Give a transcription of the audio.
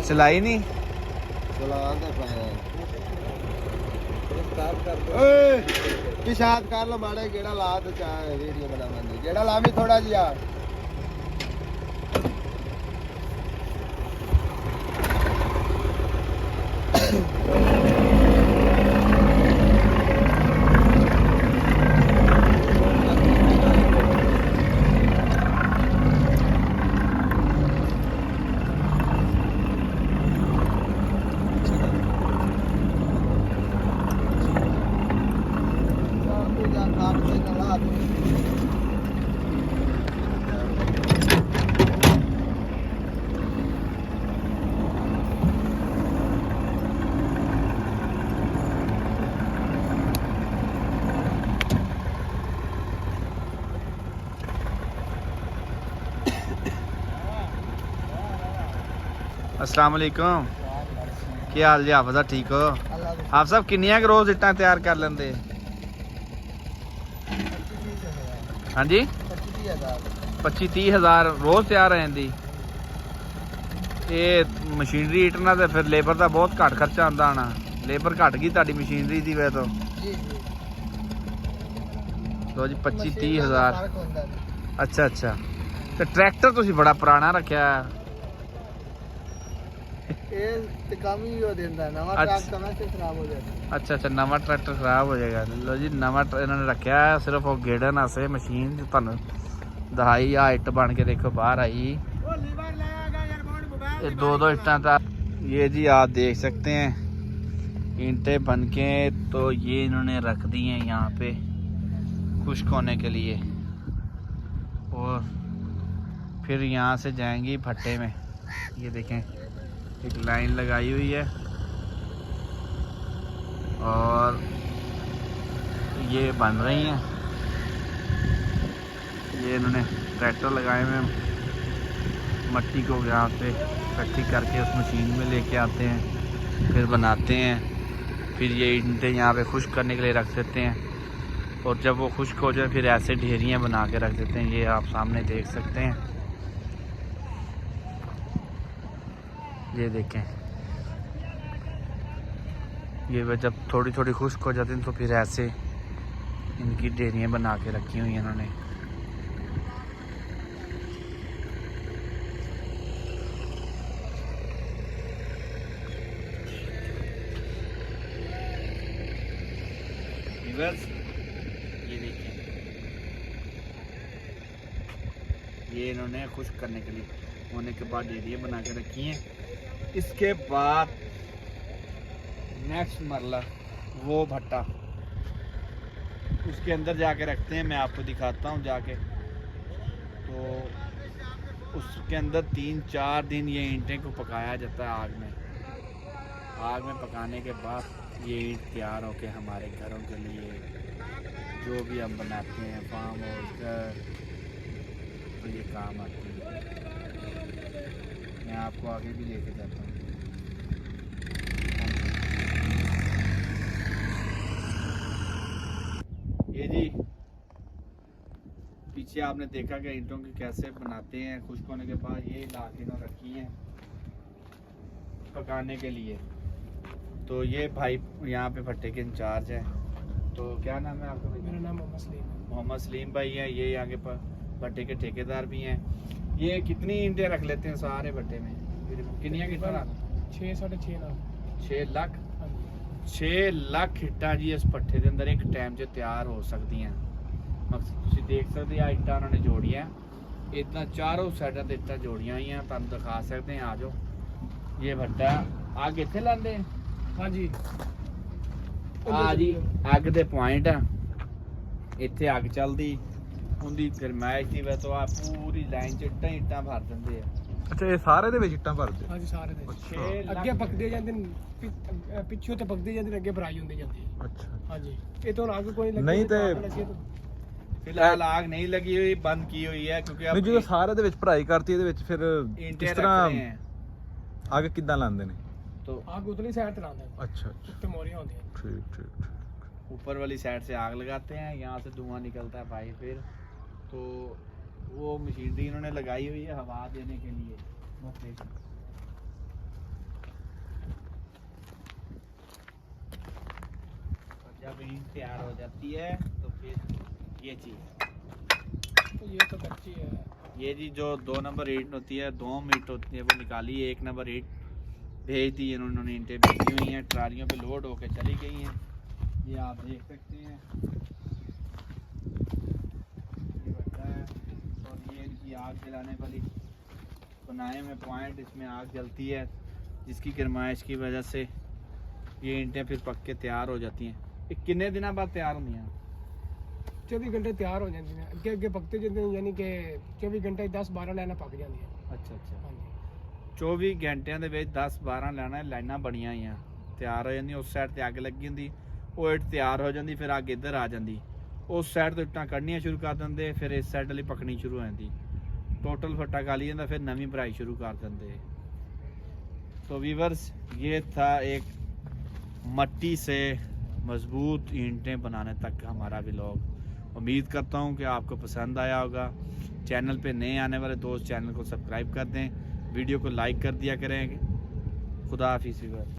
चलाई नहीं पिशाद कर लो माड़े गेड़ा ला तो चाहे वीडियो बनावे गेड़ा ला भी थोड़ा जिहा अस्सलाम वालेकुम क्या हाल जी हाफिज़ ठीक हो आप सब किन्नियां रोज इट्टां तैयार कर लेंदे हाँ जी 25-30 हज़ार रोज तैयार हो जाती ये मशीनरी इटना तो फिर लेबर का बहुत घट खर्चा आंदा होना लेबर घट गई ताड़ी मशीनरी की वजह तो लो जी 25-30 हज़ार अच्छा अच्छा तो ट्रैक्टर तुसी बड़ा पुराना रखा अच्छा अच्छा नवा ट्रैक्टर खराब हो जाएगा लो जी नवा इन्होंने रखा है सिर्फ वो गेड़न वास्ते मशीन तुहानू दहाई आ इट बन के देखो बाहर आई ये दो इट्टां था ये जी आप देख सकते हैं ईंटें बन के तो ये इन्होंने रख दी हैं यहाँ पे खुश्क होने के लिए और फिर यहाँ से जाएंगी भट्टे में ये देखें एक लाइन लगाई हुई है और ये बन रही हैं ये इन्होंने ट्रैक्टर लगाए हुए मट्टी को यहाँ पे इकट्ठी करके उस मशीन में लेके आते हैं फिर बनाते हैं फिर ये ईंटें यहाँ पे खुश्क करने के लिए रख देते हैं और जब वो खुश्क हो जाए फिर ऐसे ढेरियाँ बना के रख देते हैं ये आप सामने देख सकते हैं ये देखें ये जब थोड़ी थोड़ी खुश्क हो जाती हैं तो फिर ऐसे इनकी ढेरियाँ बना के रखी हुई हैं इन्होंने ये देखिए ये इन्होंने खुश्क करने के लिए होने के बाद ढेरियाँ बना के रखी हैं इसके बाद नेक्स्ट मरला वो भट्टा उसके अंदर जाके रखते हैं मैं आपको दिखाता हूँ जाके तो उसके अंदर 3-4 दिन ये ईंटें को पकाया जाता है आग में पकाने के बाद ये ईंट तैयार होके हमारे घरों के लिए जो भी हम बनाते हैं फार्म हाउस का तो ये काम आती है मैं आपको आगे भी लेके जाता हूँ ये जी पीछे आपने देखा कि ईंटों की कैसे बनाते हैं खुश्क होने के बाद ये लाके ना रखी हैं पकाने के लिए तो ये भाई यहाँ पे भट्टे के इंचार्ज हैं तो क्या नाम है आपका? मेरा नाम मोहम्मद सलीम भाई है ये आगे पर भट्टे के ठेकेदार भी हैं ये कितनी ईंटें रख लेते हैं सारे भट्टे में कितनी कितना 6 लाख 6 लाख इट्टां जी इस भट्टे के अंदर एक टाइम से तैयार हो सकती हैं तुसीं देख सकते हैं इट्टां उन्होंने जोड़ियां इतना चारों साइडों से इट्टां जोड़ियां हुई हैं तुहानूं दिखा सकते हैं आ जाओ ये भट्टा अग इत्थे लांदे हाँ जी अग दे पॉइंट आ इत्थे अग चलदी उनकी गरमाइश की वजह तो आ पूरी लाइन च इट्टां भर दिंदे आ अच्छा ये सारे दे विच इट्टां भरदे हाँ जी सारे दे अगे पकदे जांदे पिछों ते पकदे जांदे अगे भराई हुंदी जांदी अच्छा हाँ जी ये तो आग कोई लगी नहीं ते फिलहाल आग नहीं लगी हुई बंद की हुई है क्योंकि नहीं जो सारे दे विच भराई करती ਇਹਦੇ ਵਿੱਚ ਫਿਰ ईंटें किस रख तरह रहे हैं आग किदां लांदे ने तो आग उतली साइड ते लांदे अच्छा अच्छा ते मोरियां होंदी ठीक ठीक ऊपर वाली साइड से आग लगाते हैं यहाँ से धुआं निकलता है भाई फिर तो वो मशीनरी इन्होंने लगाई हुई है हवा देने के लिए भट्टे को। और जब ईंट तैयार हो जाती है तो फिर ये चीज़, तो ये तो कच्ची है। ये जी जो 2 नंबर ईंट होती है, 2 ईंट होती है, वो निकाली है। 1 नंबर ईंट भेज दी इन्होंने, ईंटें भेजी हुई हैं, ट्रालियों पे लोड होके चली गई हैं। ये आप देख सकते हैं, ये भट्टा है और ये इनकी आग जलाने वाली बनाए में पॉइंट, इसमें आग जलती है जिसकी गरमाइश की वजह से ये ईंटें फिर पक के तैयार हो जाती हैं। ये कितने दिनों बाद तैयार होंगी हैं? 24 घंटे तैयार हो जाती है, अगे अगे पकते जाते हैं, यानी कि 24 घंटे 10-12 लाइना पक जाती है। अच्छा अच्छा, हाँ जी। 24 घंटिਆਂ ਦੇ ਵਿੱਚ 10-12 ਲਾਈਨਾਂ ਬਣੀਆਂ ਹੋਈਆਂ ਤਿਆਰ ਹੋ ਜਾਂਦੀਆਂ। ਉਸ ਸਾਈਡ ਤੇ ਅੱਗ ਲੱਗੀ ਹੁੰਦੀ, ਉਹ ਇੱਟ ਤਿਆਰ ਹੋ ਜਾਂਦੀ, ਫਿਰ ਅੱਗ ਇੱਧਰ ਆ ਜਾਂਦੀ, ਉਸ ਸਾਈਡ ਤੋਂ ਇੱਟਾਂ ਕੱਢਣੀਆਂ ਸ਼ੁਰੂ ਕਰ ਦਿੰਦੇ, ਫਿਰ ਇਸ ਸਾਈਡ ਵਾਲੀ ਪਕਣੀ ਸ਼ੁਰੂ ਹੋ ਜਾਂਦੀ, टोटल फट्टा खाली ਜਾਂਦਾ, फिर नवी भराई शुरू कर देंगे। तो वीवर्स, ये था एक मट्टी से मजबूत ईंटें बनाने तक हमारा व्लॉग। उम्मीद करता हूँ कि आपको पसंद आया होगा। चैनल पे नए आने वाले दोस्त चैनल को सब्सक्राइब कर दें, वीडियो को लाइक कर दिया करें। खुदा हाफिज़ वीवर्स।